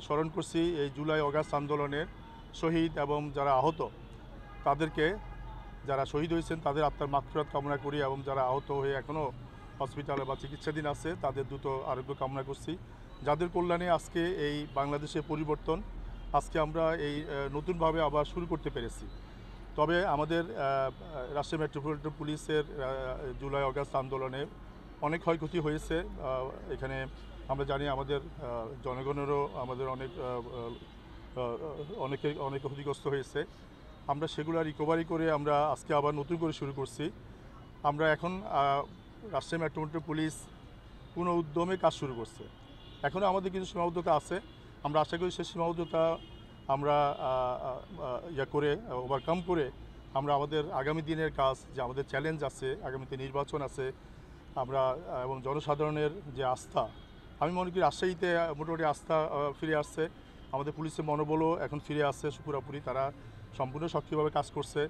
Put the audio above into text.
স্মরণ করছি এই জুলাই অগাস্ট আন্দোলনের শহীদ এবং যারা আহত তাদেরকে, যারা শহীদ হয়েছেন তাদের আত্মার মাগফিরাত কামনা করি এবং যারা আহত হয়ে এখনও হসপিটালে বা চিকিৎসাধীন আছে তাদের দ্রুত আরোগ্য কামনা করছি। যাদের কল্যাণে আজকে এই বাংলাদেশের পরিবর্তন আজকে আমরা এই নতুনভাবে আবার শুরু করতে পেরেছি। তবে আমাদের রাজশাহী মেট্রোপলিটন পুলিশের জুলাই অগাস্ট আন্দোলনে অনেক ক্ষয়ক্ষতি হয়েছে। এখানে আমরা জানি আমাদের জনগণেরও আমাদের অনেক ক্ষতিগ্রস্ত হয়েছে। আমরা সেগুলো রিকভারি করে আমরা আজকে আবার নতুন করে শুরু করছি। আমরা এখন রাজশাহী মেট্রোপলিটন পুলিশ পুনঃ উদ্যমে কাজ শুরু করছে। এখনও আমাদের কিছু সীমাবদ্ধতা আছে, আমরা আশা করি সেই সীমাবদ্ধতা আমরা ওভারকাম করে আমরা আমাদের আগামী দিনের কাজ, যে আমাদের চ্যালেঞ্জ আছে, আগামীতে নির্বাচন আছে, আমরা এবং জনসাধারণের যে আস্থা, আমি মনে করি রাজশাহীতে মোটামুটি আস্থা ফিরে আসছে। আমাদের পুলিশের মনোবলও এখন ফিরে আসছে পুরোপুরি, তারা সম্পূর্ণ সক্রিয়ভাবে কাজ করছে।